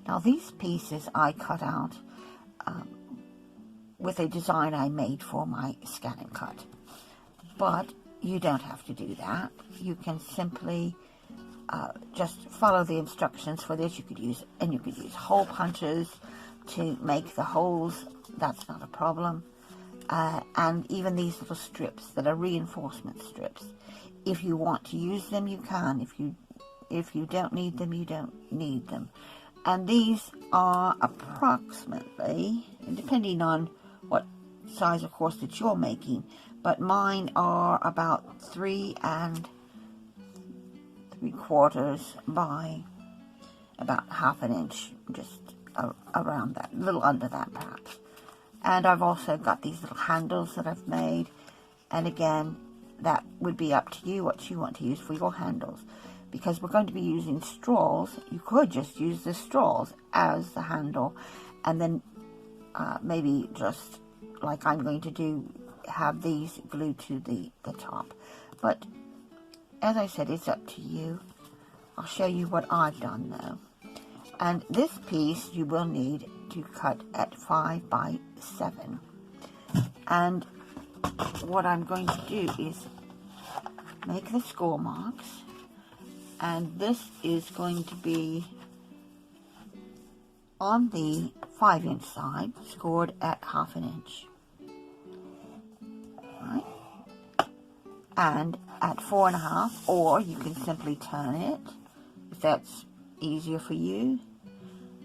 Now these pieces I cut out with a design I made for my Scan and Cut, but you don't have to do that. You can simply just follow the instructions for this. You could use hole punches to make the holes. That's not a problem. And even these little strips that are reinforcement strips, if you want to use them, you can. If you don't need them, you don't need them. And these are approximately, depending on what size of corset you're making, but mine are about 3 3/4 by about 1/2 inch, just around that, a little under that perhaps. And I've also got these little handles that I've made, and again, that would be up to you what you want to use for your handles. Because we're going to be using straws, you could just use the straws as the handle, and then maybe just like I'm going to do, have these glued to the top. But as I said, it's up to you. I'll show you what I've done though. And this piece you will need to cut at 5 by 7. And what I'm going to do is make the score marks. And this is going to be on the 5-inch side, scored at 1/2 inch. Right? And at 4.5, or you can simply turn it, if that's easier for you,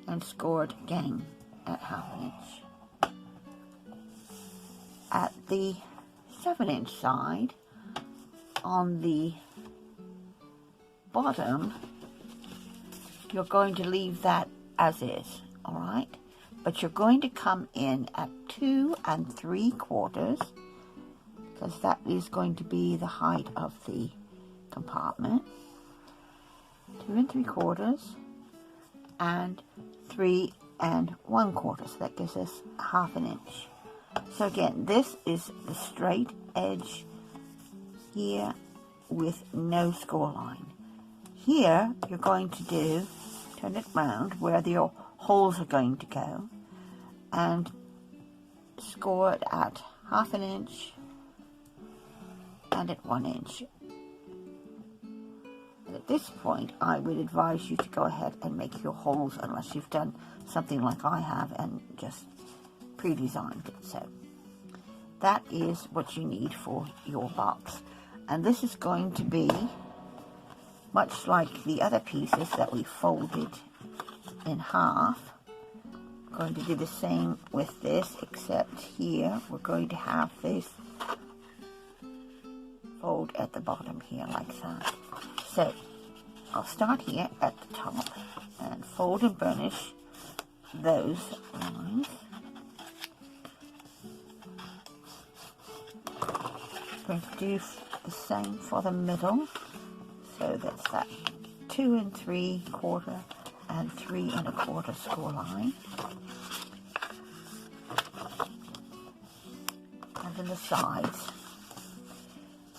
and score it again at 1/2 inch. At the 7-inch side, on the bottom, you're going to leave that as is, all right? But you're going to come in at 2 3/4, because that is going to be the height of the compartment. 2 3/4 and 3 1/4, so that gives us 1/2 inch. So again, this is the straight edge here with no score line. Here, you're going to do, turn it round where your holes are going to go, and score it at 1/2 inch and at 1 inch. And at this point, I would advise you to go ahead and make your holes, unless you've done something like I have and just pre-designed it. So that is what you need for your box. And this is going to be much like the other pieces that we folded in half. I'm going to do the same with this, except here we're going to have this fold at the bottom here like that. So I'll start here at the top and fold and burnish those lines. I'm going to do the same for the middle. So that's that 2 3/4 and 3 1/4 score line. And then the sides.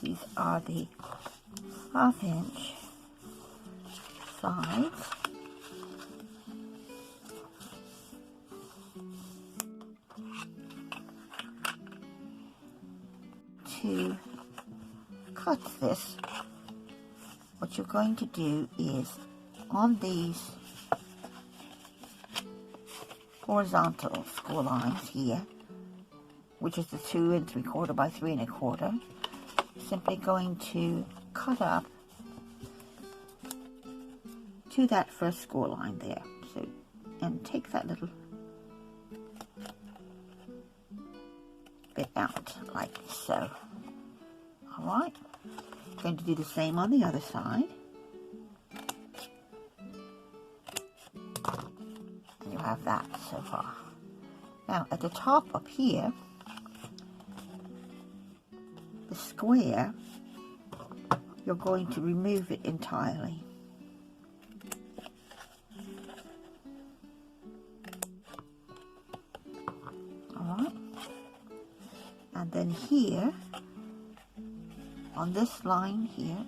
These are the 1/2 inch sides. To cut this, what you're going to do is on these horizontal score lines here, which is the 2 3/4 by 3 1/4, simply going to cut up to that first score line there. So, and take that little bit out like so. All right. Going to do the same on the other side. And you have that so far. Now at the top up here, the square, you're going to remove it entirely. Alright. And then here, on this line here,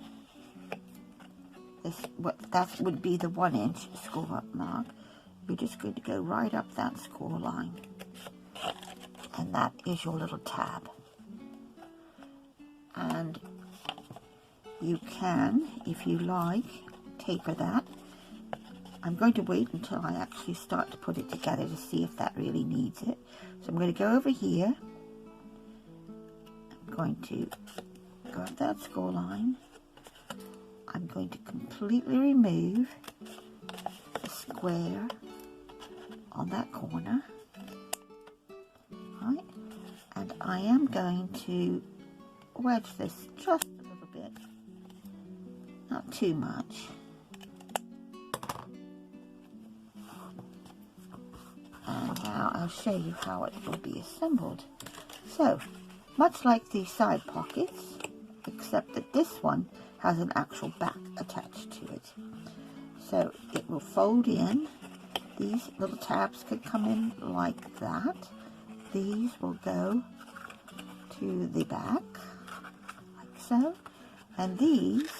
that would be the 1 inch score up mark. you're just going to go right up that score line. And that is your little tab. And you can, if you like, taper that. I'm going to wait until I actually start to put it together to see if that really needs it. So I'm going to go over here. I'm going to go up that score line. I'm going to completely remove the square on that corner. Right? And I am going to wedge this just a little bit. Not too much. And now I'll show you how it will be assembled. So, much like the side pockets, except that this one has an actual back attached to it. So it will fold in. These little tabs could come in like that. These will go to the back, like so. And these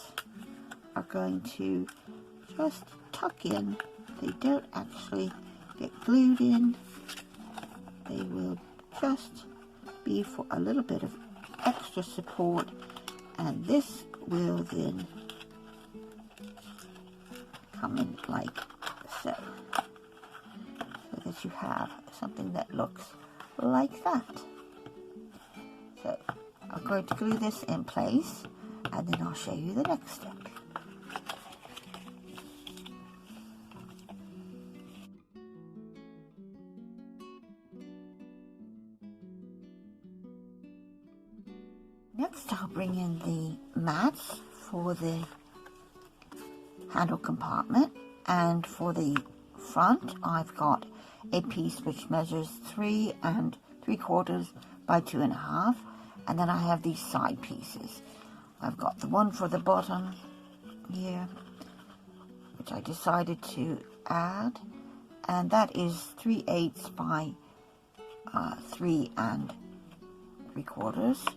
are going to just tuck in. They don't actually get glued in. They will just be for a little bit of extra support, and this will then come in like so, so that you have something that looks like that. So I'm going to glue this in place, and then I'll show you the next step. Next, I'll bring in the mats for the handle compartment, and for the front I've got a piece which measures 3 3/4 by 2.5, and then I have these side pieces. I've got the one for the bottom here, which I decided to add, and that is 3/8 by 3 3/4.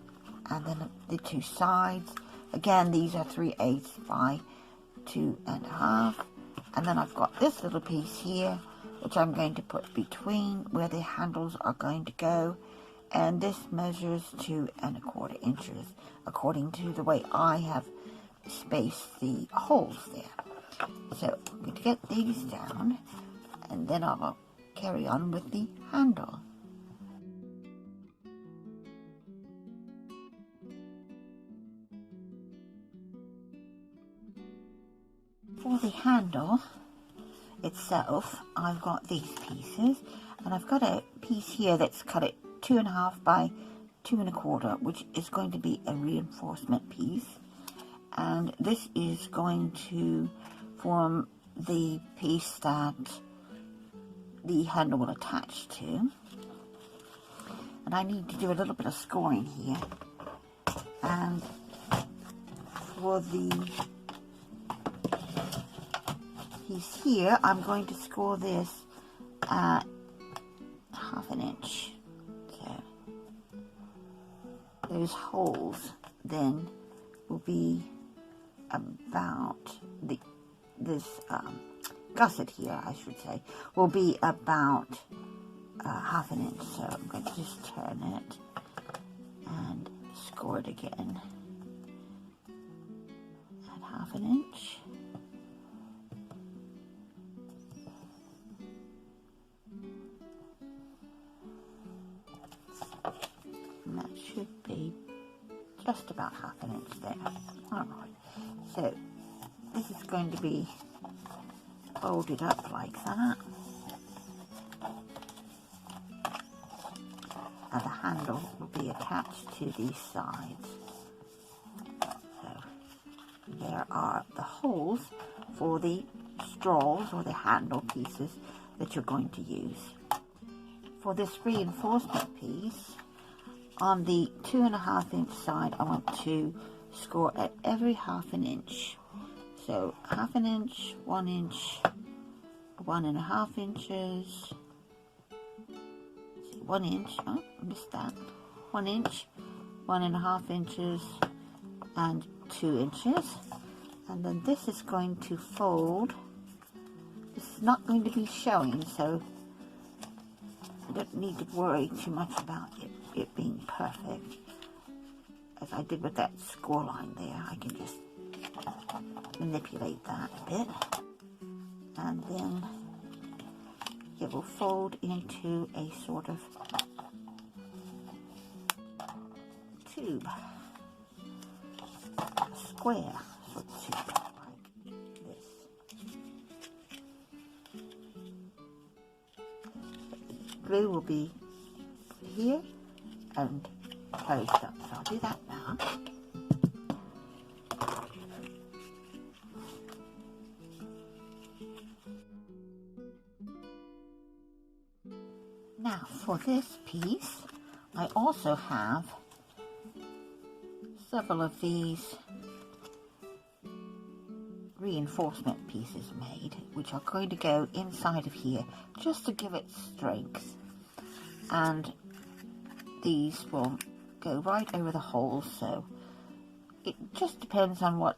And then the two sides, again, these are 3/8 by 2.5. And then I've got this little piece here, which I'm going to put between where the handles are going to go. And this measures 2 1/4 inches, according to the way I have spaced the holes there. So I'm going to get these down, and then I'll carry on with the handle. For the handle itself, I've got these pieces, and I've got a piece here that's cut at 2.5 by 2 1/4, which is going to be a reinforcement piece, and this is going to form the piece that the handle will attach to. And I need to do a little bit of scoring here, and for the piece here, I'm going to score this at 1/2 inch. So those holes then will be about this gusset here, I should say, will be about 1/2 inch. So I'm going to just turn it and score it again at 1/2 inch. And that should be just about 1/2 inch there. Alright, so this is going to be folded up like that, and the handle will be attached to these sides. So there are the holes for the straws or the handle pieces that you're going to use. For this reinforcement piece, on the 2.5 inch side, I want to score at every 1/2 inch. So 1/2 inch, 1 inch, 1.5 inches, 1 inch, oh, I missed that, 1 inch, 1.5 inches, and 2 inches. And then this is going to fold, it's not going to be showing, so I don't need to worry too much about it being perfect. As I did with that score line there, I can just manipulate that a bit, and then it will fold into a sort of tube, a square sort of tube, like this. Glue will be here and closed up, so I'll do that now. Now for this piece, I also have several of these reinforcement pieces made, which are going to go inside of here just to give it strength, and these will go right over the holes, so it just depends on what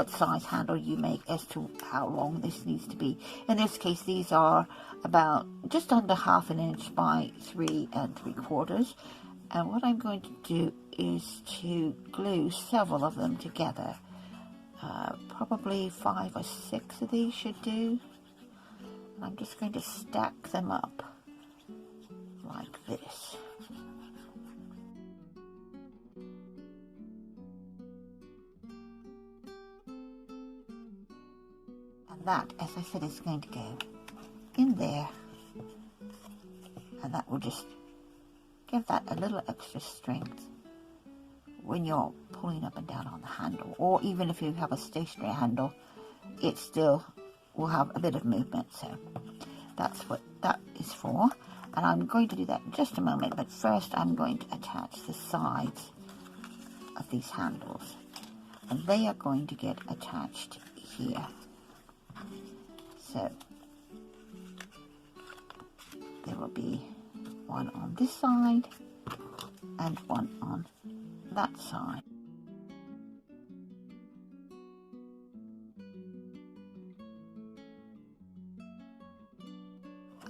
size handle you make as to how long this needs to be. In this case, these are about just under 1/2 inch by 3 3/4, and what I'm going to do is to glue several of them together. Probably 5 or 6 of these should do, and I'm just going to stack them up like this. And that, as I said, is going to go in there, and that will just give that a little extra strength when you're pulling up and down on the handle, or even if you have a stationary handle, it still will have a bit of movement. So that's what that is for, and I'm going to do that in just a moment, but first I'm going to attach the sides of these handles, and they are going to get attached here. So there will be one on this side and one on that side.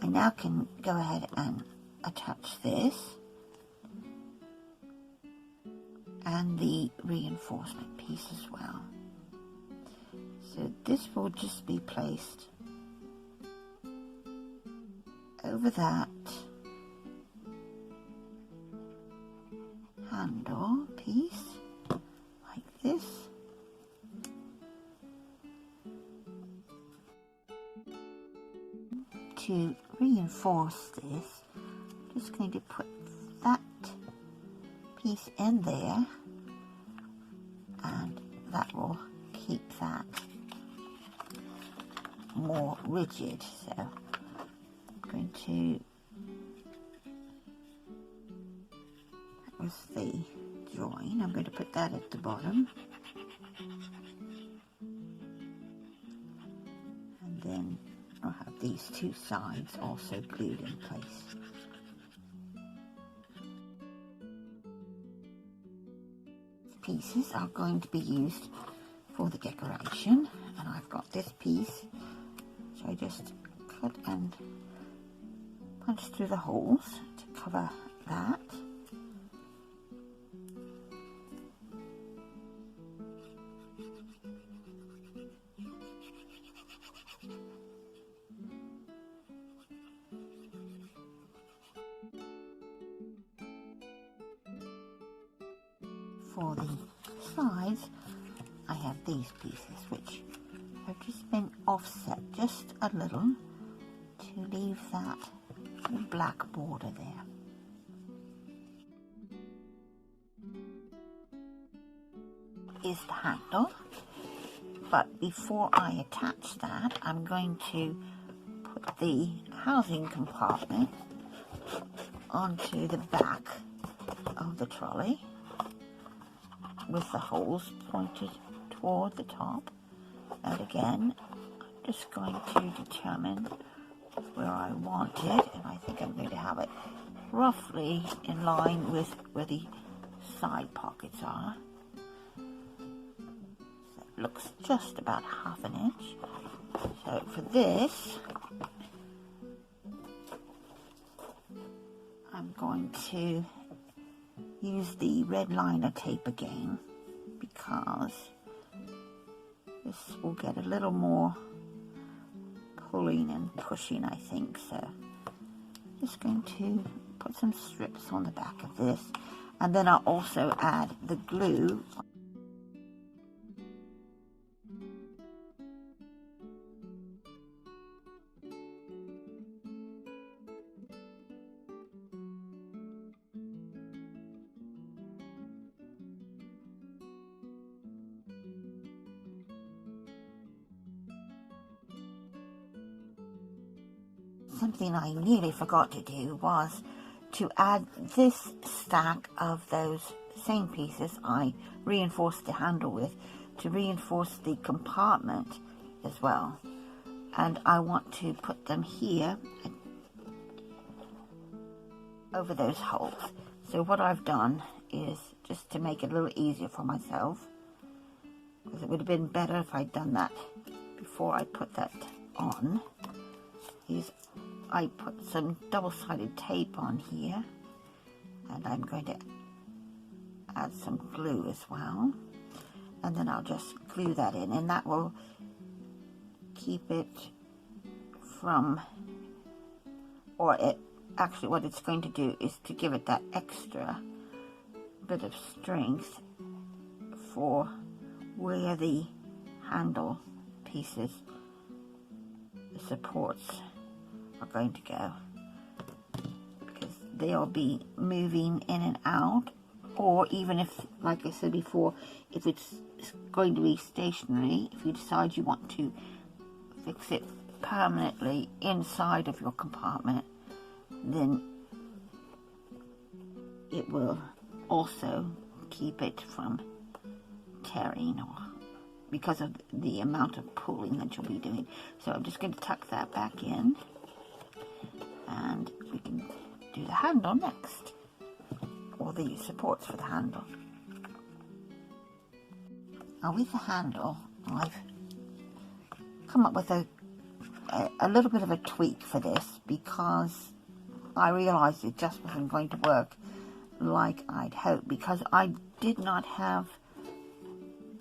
I now can go ahead and attach this and the reinforcement piece as well. So this will just be placed over that handle piece like this. To reinforce this, I'm just going to put that piece in there, and that will keep that more rigid. So I'm going to, that was the join, I'm going to put that at the bottom, and then I'll have these two sides also glued in place. Pieces are going to be used for the decoration, and I've got this piece, so I just cut and punch through the holes to cover that. For the sides, I have these pieces which have just been offset just a little to leave that black border there. Is the handle, but before I attach that, I'm going to put the housing compartment onto the back of the trolley with the holes pointed toward the top. And again, I'm just going to determine where I want it, and I think I'm going to have it roughly in line with where the side pockets are. So it looks just about 1/2 inch. So for this, I'm going to use the red liner tape again, because this will get a little more pulling and pushing, I think. So just going to put some strips on the back of this, and then I'll also add the glue. Something I nearly forgot to do was to add this stack of those same pieces I reinforced the handle with, to reinforce the compartment as well. And I want to put them here over those holes. So what I've done is, just to make it a little easier for myself, because it would have been better if I'd done that before I put that on, is I put some double-sided tape on here, and I'm going to add some glue as well, and then I'll just glue that in, and that will keep it from, or it actually, what it's going to do is to give it that extra bit of strength for where the handle pieces, the supports, are going to go, because they'll be moving in and out, or even if, like I said before, if it's going to be stationary, if you decide you want to fix it permanently inside of your compartment, then it will also keep it from tearing, or because of the amount of pulling that you'll be doing. So I'm just going to tuck that back in, and we can do the handle next, or the supports for the handle. Now with the handle, I've come up with a little bit of a tweak for this, because I realized it just wasn't going to work like I'd hoped, because I did not have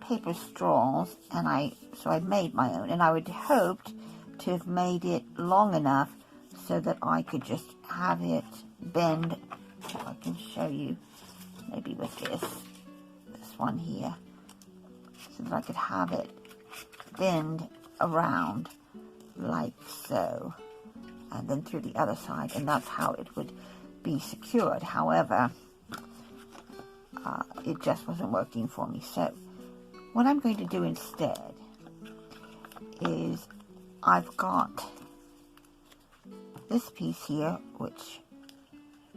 paper straws, and so I made my own, and I would hoped to have made it long enough so that I could just have it bend. If I can show you, maybe with this one here, so that I could have it bend around like so, and then through the other side, and that's how it would be secured. However, it just wasn't working for me. So what I'm going to do instead is, I've got this piece here, which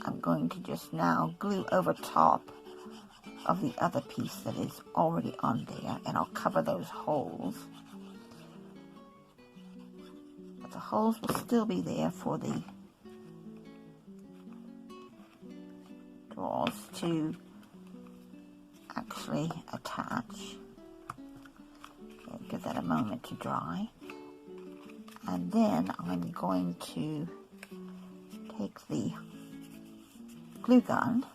I'm going to just now glue over top of the other piece that is already on there, and I'll cover those holes. But the holes will still be there for the drawers to actually attach. Okay, give that a moment to dry. And then I'm going to take the glue gun,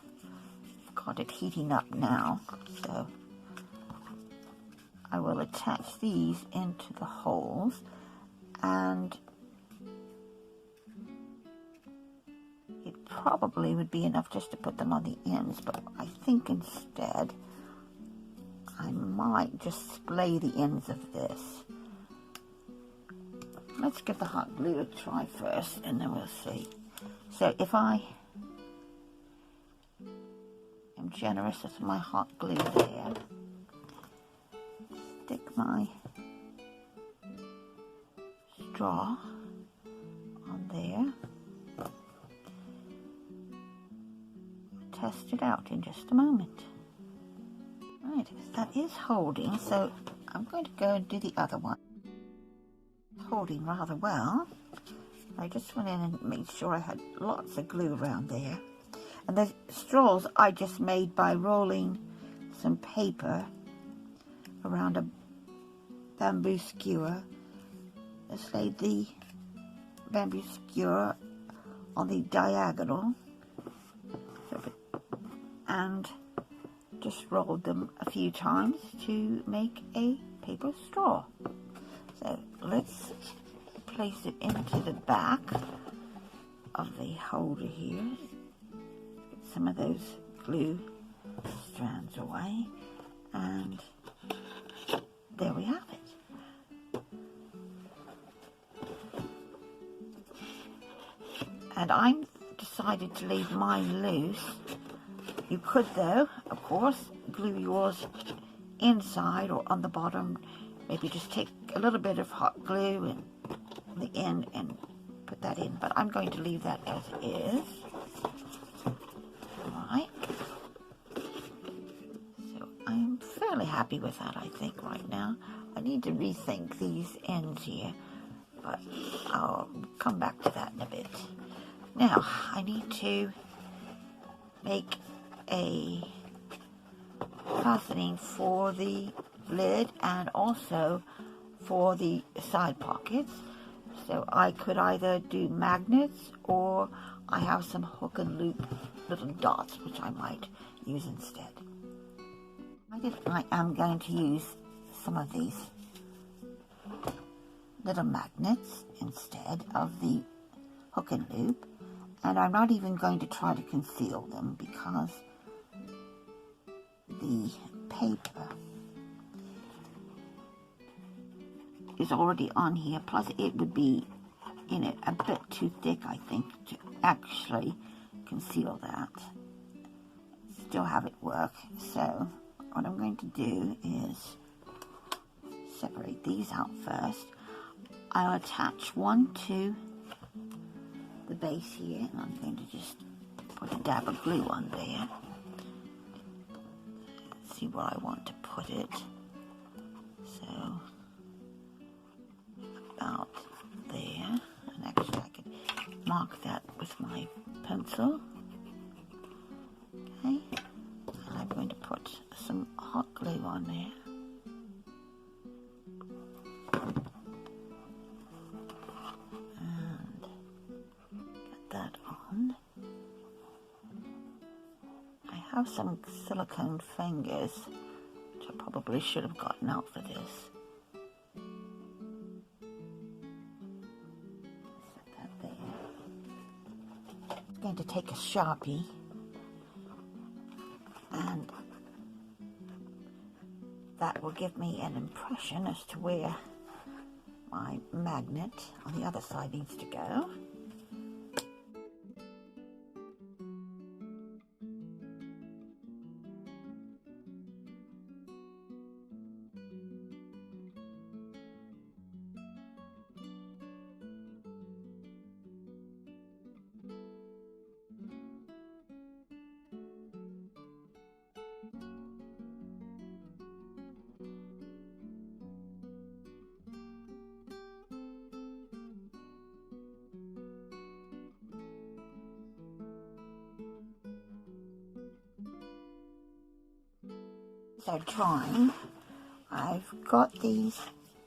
got it heating up now, so I will attach these into the holes, and it probably would be enough just to put them on the ends, but I think instead I might just splay the ends of this. Let's give the hot glue a try first, and then we'll see. So if I am generous with my hot glue there, stick my straw on there, test it out in just a moment. Right, that is holding, so I'm going to go and do the other one. Holding rather well. I just went in and made sure I had lots of glue around there. And the straws I just made by rolling some paper around a bamboo skewer just laid the bamboo skewer on the diagonal and just rolled them a few times to make a paper straw. So let's place it into the back of the holder here. Get some of those glue strands away, and there we have it. And I decided to leave mine loose. You could, though, of course, glue yours inside or on the bottom. Maybe just take a little bit of hot glue and the end and put that in. But I'm going to leave that as is. Alright. So I'm fairly happy with that, I think, right now. I need to rethink these ends here, but I'll come back to that in a bit. Now, I need to make a fastening for the lid and also for the side pockets. So I could either do magnets, or I have some hook and loop little dots which I might use instead. I am going to use some of these little magnets instead of the hook and loop, and I'm not even going to try to conceal them because the paper is already on here, plus it would be in it a bit too thick, I think, to actually conceal that. Still have it work. So what I'm going to do is separate these out first. I'll attach one to the base here, and I'm going to just put a dab of glue on there. See where I want to put it. So about there, and actually I can mark that with my pencil. Okay, and I'm going to put some hot glue on there. And get that on. I have some silicone fingers, which I probably should have gotten out for this. Set that there. I'm going to take a Sharpie and that will give me an impression as to where my magnet on the other side needs to go. So drawing, I've got these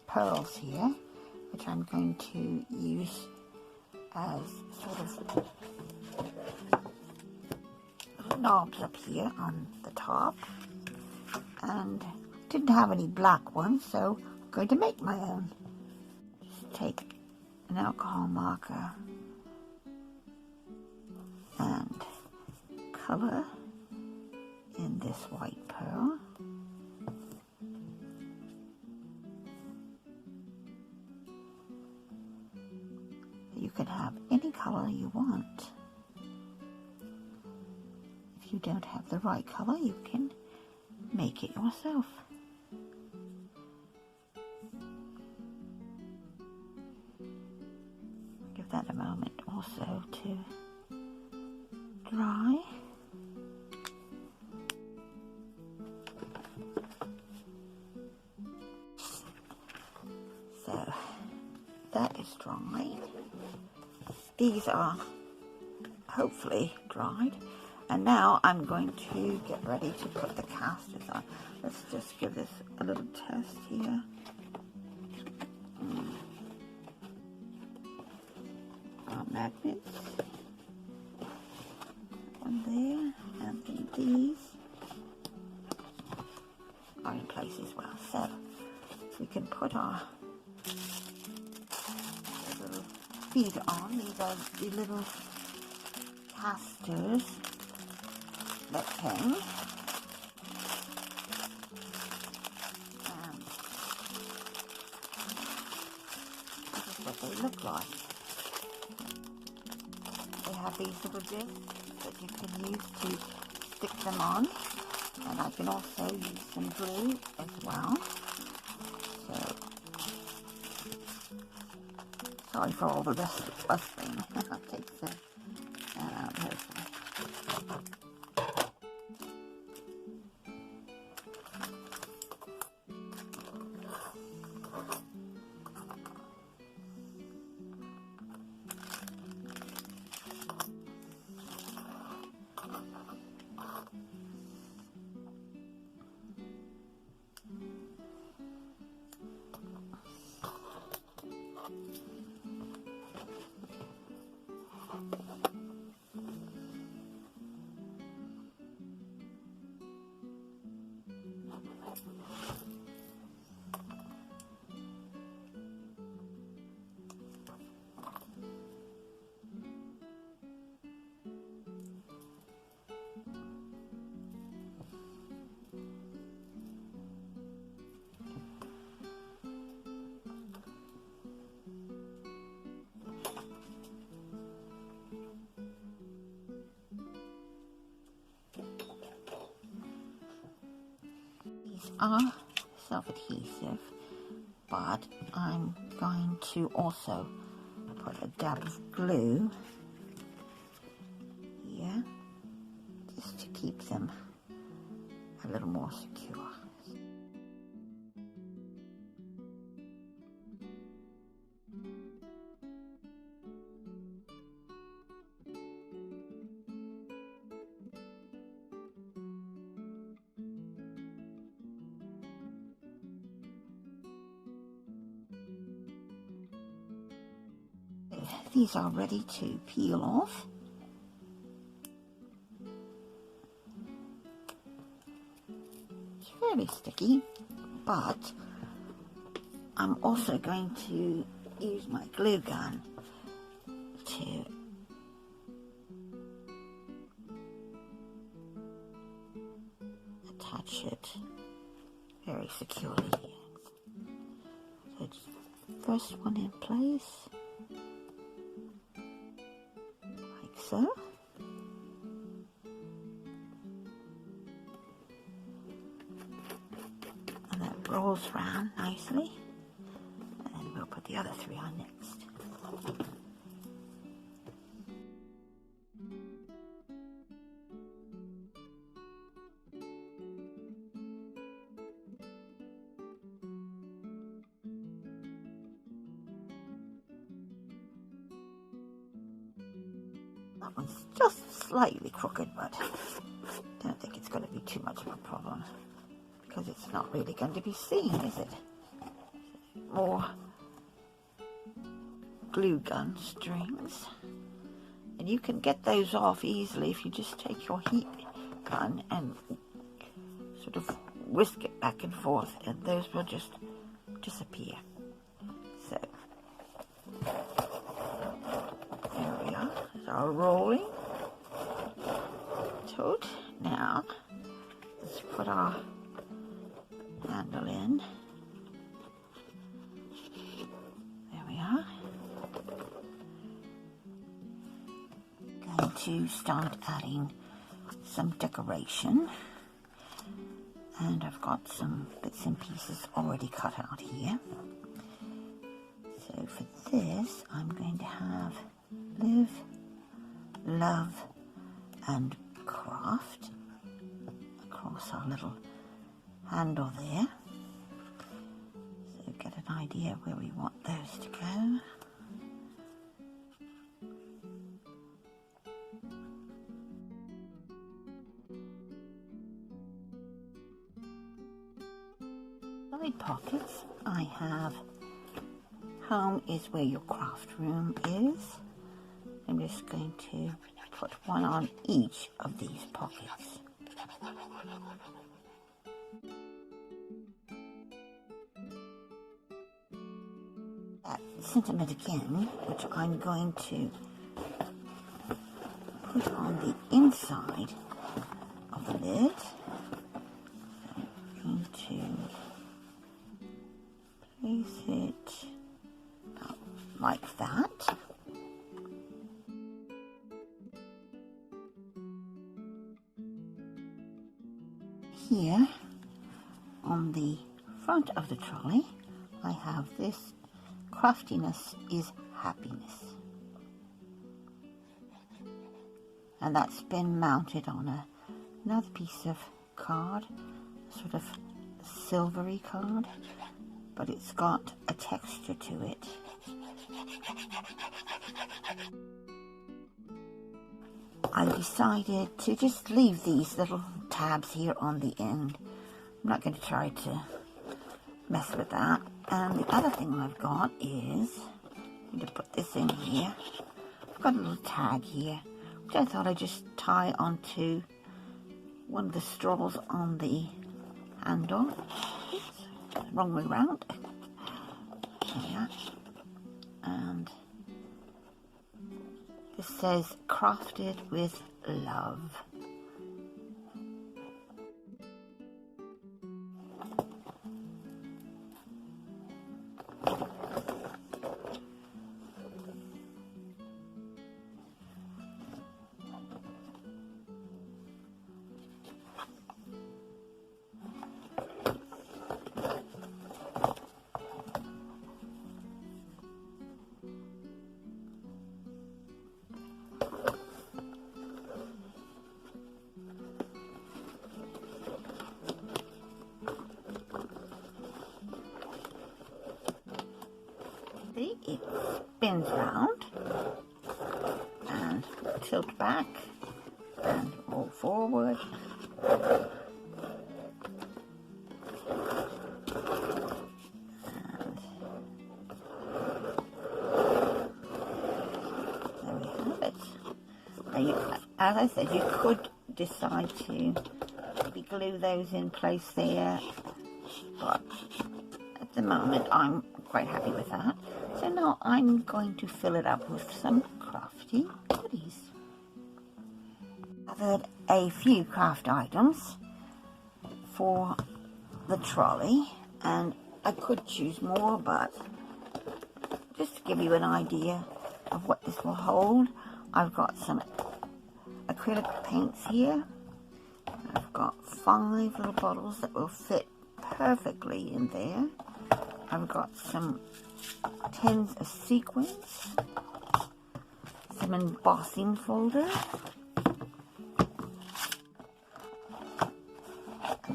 pearls here, which I'm going to use as sort of little knobs up here on the top, and didn't have any black ones, so I'm going to make my own. Just take an alcohol marker and color in this white pearl. You can have any color you want. If you don't have the right color, you can make it yourself. Give that a moment also to dry. So that is dried. These are hopefully dried. And now I'm going to get ready to put the casters on. Let's just give this a little test here. magnets. One there, and then these are in place as well. So we can put our little feet on. These are the little casters that came. And this is what they look like. They have these little discs that you can use to stick them on, and I can also use some glue as well. So, sorry for all the rustling. I'll take that out here. Are self-adhesive, but I'm going to also put a dab of glue here just to keep them a little more secure. These are ready to peel off. It's fairly sticky, but I'm also going to use my glue gun to attach it very securely. So it's first one in place. So, and that rolls round nicely, and then we'll put the other three on next. That one's just slightly crooked, but I don't think it's going to be too much of a problem because it's not really going to be seen, is it? More glue gun strings, and you can get those off easily if you just take your heat gun and sort of whisk it back and forth, and those will just disappear. So there we are. Our rolling tote. Now let's put our handle in. There we are. Going to start adding some decoration, and I've got some bits and pieces already cut out here. So for this, I'm going to have live, love and craft across our little handle there. So get an idea where we want those to go. Side pockets, I have home is where your craft room is. I'm just going to put one on each of these pockets. That sentiment again, which I'm going to put on the inside of the lid. I'm going to place it like that. Here on the front of the trolley, I have this craftiness is happiness, and that's been mounted on another piece of card, sort of silvery card, but it's got a texture to it. I decided to just leave these little tabs here on the end. I'm not going to try to mess with that. And the other thing I've got is, I'm going to put this in here. I've got a little tag here, which I thought I'd just tie onto one of the straws on the handle. Oops, wrong way round. Yeah. And this says, crafted with love. It spins round and tilt back and roll forward. And there we have it. Now as I said, you could decide to maybe glue those in place there, but at the moment I'm quite happy with that. So now I'm going to fill it up with some crafty goodies. I've had a few craft items for the trolley, and I could choose more, but just to give you an idea of what this will hold, I've got some acrylic paints here. I've got 5 little bottles that will fit perfectly in there. I've got some tins of sequins, some embossing folders.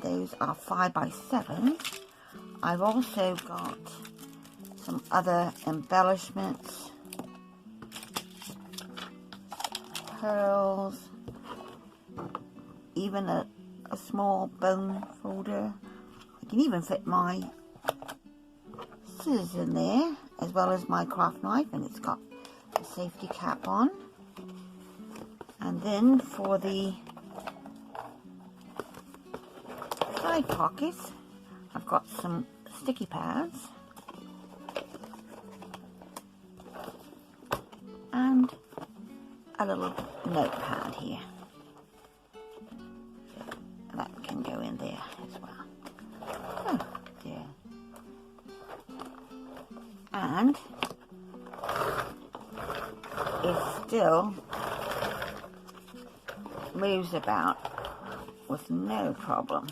Those are 5x7. I've also got some other embellishments, pearls, even a small bone folder. I can even fit my scissors in there, as well as my craft knife, and it's got a safety cap on. And then for the side pockets, I've got some sticky pads and a little notepad here. That can go in there as well. Oh, there. And it still moves about with no problem.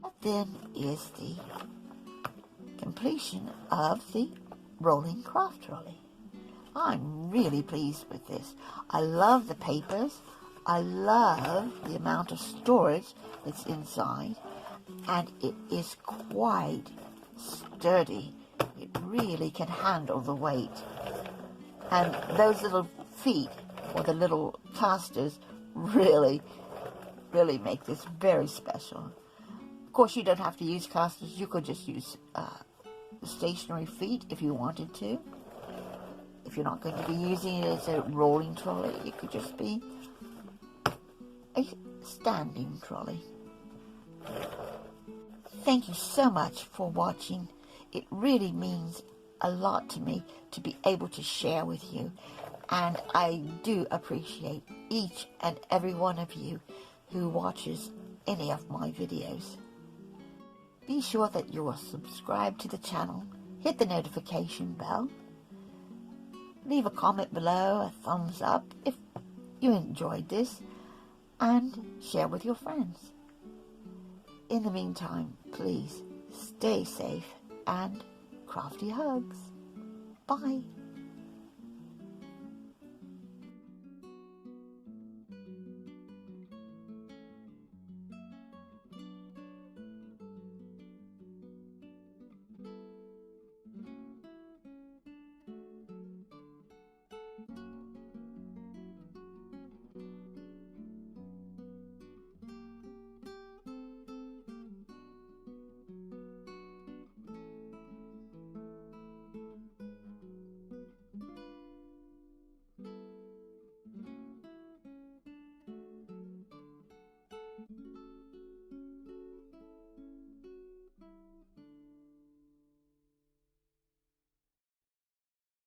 That then is the completion of the rolling craft trolley. I'm really pleased with this. I love the papers. I love the amount of storage that's inside, and it is quite sturdy. It really can handle the weight. And those little feet or the little casters really make this very special. Of course, you don't have to use casters. You could just use stationary feet if you wanted to. If you're not going to be using it as a rolling trolley, it could just be a standing trolley. Thank you so much for watching. It really means a lot to me to be able to share with you, and I do appreciate each and every one of you who watches any of my videos. Be sure that you are subscribed to the channel, hit the notification bell, leave a comment below, a thumbs up if you enjoyed this, and share with your friends. In the meantime, please stay safe and crafty hugs. Bye.